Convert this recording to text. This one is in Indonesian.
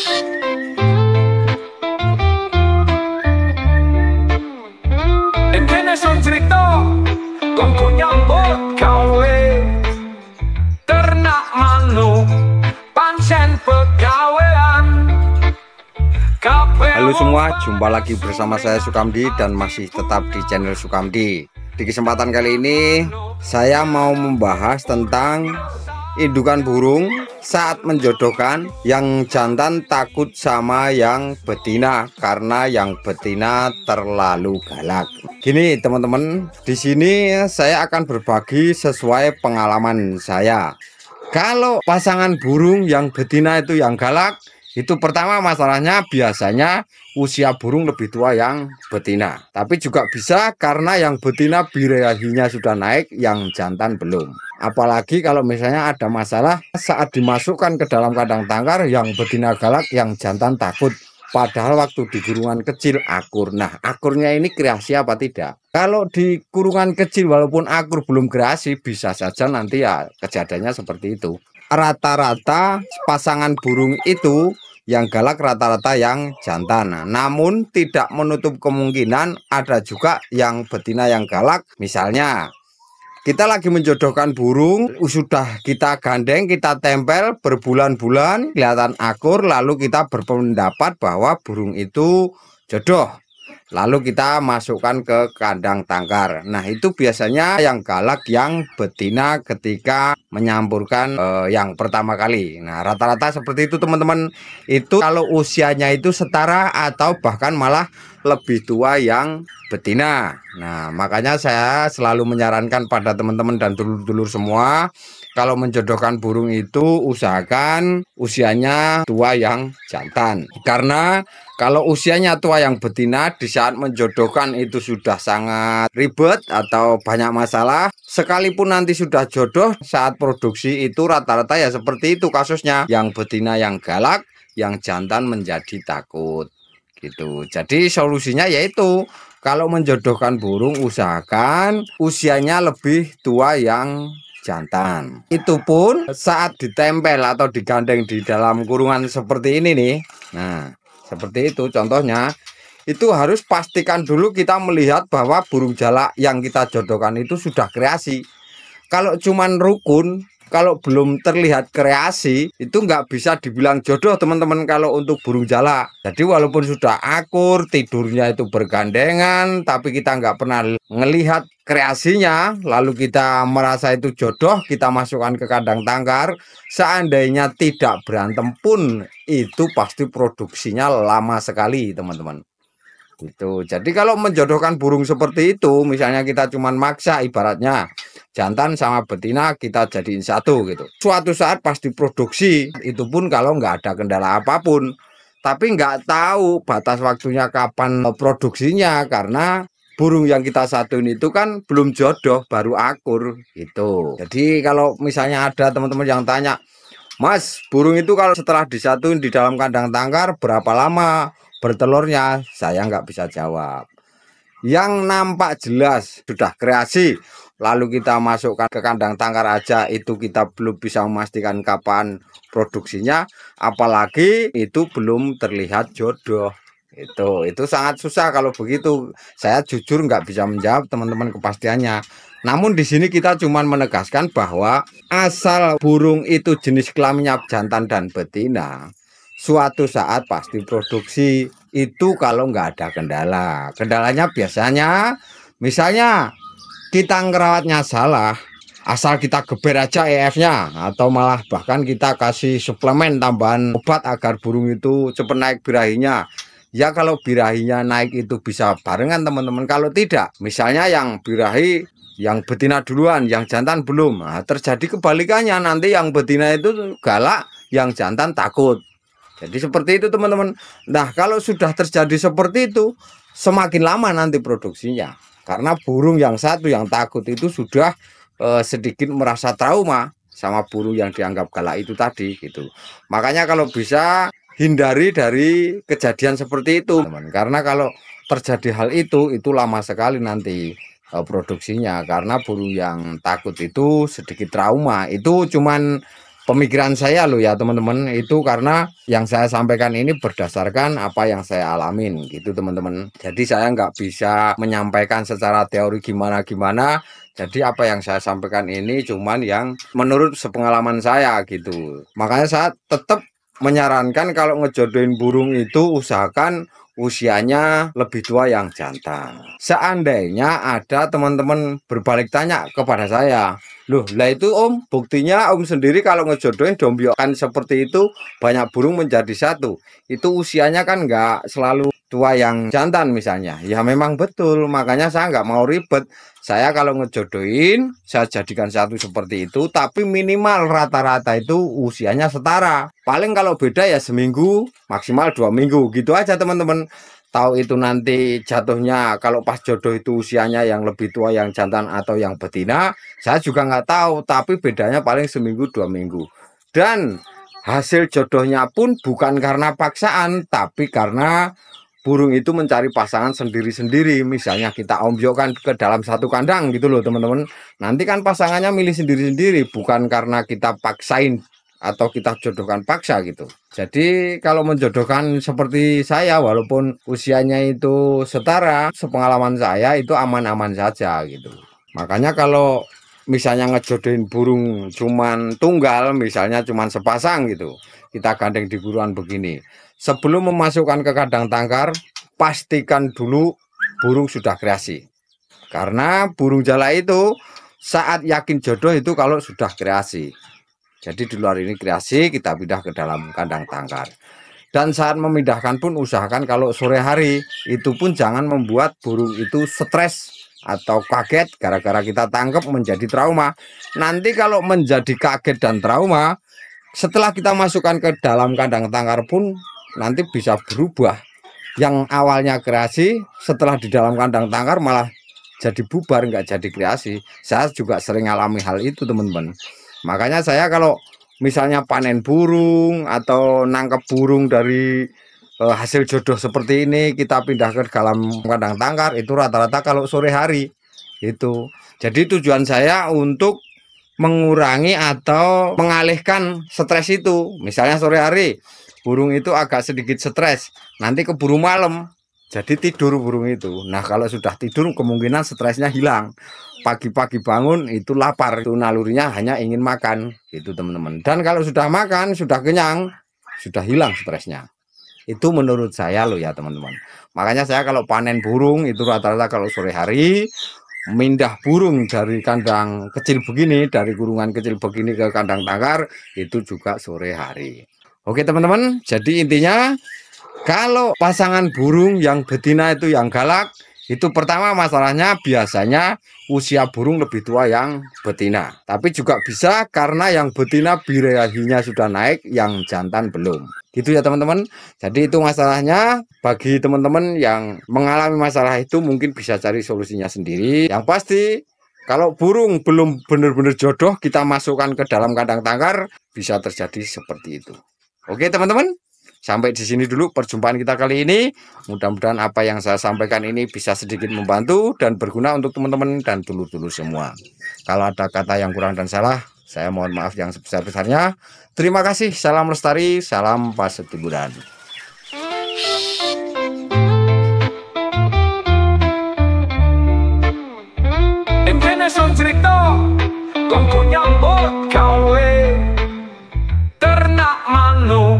Ini son cerita kongko nyambut gawe ternak manuk pancen pegawean. Halo semua, jumpa lagi bersama saya Sukamdi dan masih tetap di channel Sukamdi. Di kesempatan kali ini saya mau membahas tentang indukan burung saat menjodohkan. Yang jantan takut sama yang betina karena yang betina terlalu galak. Gini teman-teman, di sini saya akan berbagi sesuai pengalaman saya. Kalau pasangan burung yang betina itu yang galak, itu pertama masalahnya biasanya usia burung lebih tua yang betina. Tapi juga bisa karena yang betina birahinya sudah naik, yang jantan belum. Apalagi kalau misalnya ada masalah saat dimasukkan ke dalam kandang tangkar, yang betina galak, yang jantan takut. Padahal waktu di kurungan kecil akur. Nah, akurnya ini kreasi apa tidak? Kalau di kurungan kecil walaupun akur belum kreasi, bisa saja nanti ya kejadiannya seperti itu. Rata-rata pasangan burung itu yang galak rata-rata yang jantan. Namun tidak menutup kemungkinan ada juga yang betina yang galak. Misalnya kita lagi menjodohkan burung, sudah kita gandeng, kita tempel berbulan-bulan, kelihatan akur, lalu kita berpendapat bahwa burung itu jodoh. Lalu kita masukkan ke kandang tangkar. Nah, itu biasanya yang galak yang betina ketika menyamburkan yang pertama kali. Nah, rata-rata seperti itu teman-teman. Itu kalau usianya itu setara atau bahkan malah lebih tua yang betina. Nah, makanya saya selalu menyarankan pada teman-teman dan dulur-dulur semua, kalau menjodohkan burung itu usahakan usianya tua yang jantan. Karena kalau usianya tua yang betina, di saat menjodohkan itu sudah sangat ribet atau banyak masalah. Sekalipun nanti sudah jodoh, saat produksi itu rata-rata ya seperti itu kasusnya. Yang betina yang galak, yang jantan menjadi takut. Gitu. Jadi solusinya yaitu kalau menjodohkan burung usahakan usianya lebih tua yang jantan. Itu pun saat ditempel atau digandeng di dalam kurungan seperti ini nih. Nah, seperti itu contohnya. Itu harus pastikan dulu kita melihat bahwa burung jalak yang kita jodohkan itu sudah kreasi. Kalau cuman rukun, kalau belum terlihat kreasi, itu nggak bisa dibilang jodoh teman-teman kalau untuk burung jalak. Jadi walaupun sudah akur, tidurnya itu bergandengan, tapi kita nggak pernah ngelihat kreasinya, lalu kita merasa itu jodoh, kita masukkan ke kandang tangkar, seandainya tidak berantem pun, itu pasti produksinya lama sekali teman-teman. Gitu. Jadi kalau menjodohkan burung seperti itu, misalnya kita cuman maksa ibaratnya jantan sama betina kita jadiin satu gitu. Suatu saat pasti produksi, itu pun kalau nggak ada kendala apapun. Tapi nggak tahu batas waktunya kapan produksinya, karena burung yang kita satuin itu kan belum jodoh, baru akur gitu. Jadi kalau misalnya ada teman-teman yang tanya, Mas, burung itu kalau setelah disatuin di dalam kandang tangkar berapa lama bertelurnya? Saya nggak bisa jawab. Yang nampak jelas sudah kreasi, lalu kita masukkan ke kandang tangkar aja, itu kita belum bisa memastikan kapan produksinya, apalagi itu belum terlihat jodoh. Itu sangat susah kalau begitu. Saya jujur nggak bisa menjawab teman-teman kepastiannya. Namun di sini kita cuma menegaskan bahwa asal burung itu jenis kelaminnya jantan dan betina, suatu saat pasti produksi. Itu kalau nggak ada kendala. Kendalanya biasanya misalnya kita ngerawatnya salah, asal kita geber aja EF-nya, atau malah bahkan kita kasih suplemen tambahan obat agar burung itu cepat naik birahinya. Ya kalau birahinya naik itu bisa barengan teman-teman. Kalau tidak, misalnya yang birahi yang betina duluan, yang jantan belum. Nah, terjadi kebalikannya, nanti yang betina itu galak, yang jantan takut. Jadi seperti itu teman-teman. Nah, kalau sudah terjadi seperti itu, semakin lama nanti produksinya. Karena burung yang satu yang takut itu sudah sedikit merasa trauma sama burung yang dianggap galak itu tadi gitu. Makanya kalau bisa hindari dari kejadian seperti itu, teman. Karena kalau terjadi hal itu lama sekali nanti produksinya, karena burung yang takut itu sedikit trauma. Itu cuman pemikiran saya loh ya teman-teman, itu karena yang saya sampaikan ini berdasarkan apa yang saya alamin gitu teman-teman. Jadi saya nggak bisa menyampaikan secara teori gimana-gimana. Jadi apa yang saya sampaikan ini cuman yang menurut sepengalaman saya gitu. Makanya saya tetap menyarankan kalau ngejodohin burung itu usahakan usianya lebih tua yang jantan. Seandainya ada teman-teman berbalik tanya kepada saya, loh lah itu om, buktinya om sendiri kalau ngejodohin dombiokan seperti itu banyak burung menjadi satu. Itu usianya kan nggak selalu tua yang jantan misalnya. Ya memang betul, makanya saya nggak mau ribet. Saya kalau ngejodohin, saya jadikan satu seperti itu, tapi minimal rata-rata itu usianya setara. Paling kalau beda ya seminggu, maksimal 2 minggu, gitu aja teman-teman. Tahu itu nanti jatuhnya kalau pas jodoh itu usianya yang lebih tua yang jantan atau yang betina, saya juga nggak tahu, tapi bedanya paling seminggu 2 minggu. Dan hasil jodohnya pun bukan karena paksaan, tapi karena burung itu mencari pasangan sendiri-sendiri. Misalnya kita ombyokan ke dalam satu kandang gitu loh teman-teman. Nanti kan pasangannya milih sendiri-sendiri, bukan karena kita paksain atau kita jodohkan paksa gitu. Jadi kalau menjodohkan seperti saya, walaupun usianya itu setara, sepengalaman saya itu aman-aman saja gitu. Makanya kalau misalnya ngejodohin burung cuman tunggal, misalnya cuman sepasang gitu, kita gandeng di buruan begini. Sebelum memasukkan ke kandang tangkar, pastikan dulu burung sudah kreasi. Karena burung jala itu saat yakin jodoh itu kalau sudah kreasi. Jadi di luar ini kreasi, kita pindah ke dalam kandang tangkar. Dan saat memindahkan pun usahakan kalau sore hari, itu pun jangan membuat burung itu stres atau kaget gara-gara kita tangkap menjadi trauma. Nanti kalau menjadi kaget dan trauma, setelah kita masukkan ke dalam kandang tangkar pun nanti bisa berubah. Yang awalnya kreasi, setelah di dalam kandang tangkar malah jadi bubar, nggak jadi kreasi. Saya juga sering alami hal itu teman-teman. Makanya saya kalau misalnya panen burung atau nangkep burung dari hasil jodoh seperti ini, kita pindah ke dalam kandang tangkar, itu rata-rata kalau sore hari itu. Jadi tujuan saya untuk mengurangi atau mengalihkan stres itu. Misalnya sore hari burung itu agak sedikit stres, nanti keburu malam, jadi tidur burung itu. Nah kalau sudah tidur kemungkinan stresnya hilang. Pagi-pagi bangun itu lapar, itu nalurinya hanya ingin makan gitu teman-teman. Dan kalau sudah makan, sudah kenyang, sudah hilang stresnya. Itu menurut saya loh ya teman-teman. Makanya saya kalau panen burung itu rata-rata kalau sore hari, mindah burung dari kandang kecil begini, dari kurungan kecil begini ke kandang tangkar, itu juga sore hari. Oke teman-teman, jadi intinya kalau pasangan burung yang betina itu yang galak, itu pertama masalahnya biasanya usia burung lebih tua yang betina. Tapi juga bisa karena yang betina birahinya sudah naik, yang jantan belum. Gitu ya teman-teman. Jadi itu masalahnya. Bagi teman-teman yang mengalami masalah itu mungkin bisa cari solusinya sendiri. Yang pasti kalau burung belum benar-benar jodoh, kita masukkan ke dalam kandang tangkar, bisa terjadi seperti itu. Oke teman-teman, sampai di sini dulu perjumpaan kita kali ini. Mudah-mudahan apa yang saya sampaikan ini bisa sedikit membantu dan berguna untuk teman-teman dan dulur-dulur semua. Kalau ada kata yang kurang dan salah, saya mohon maaf yang sebesar-besarnya. Terima kasih, salam lestari, salam paset hiburan. Ini son cerita kau nyambut gawe ternak manuk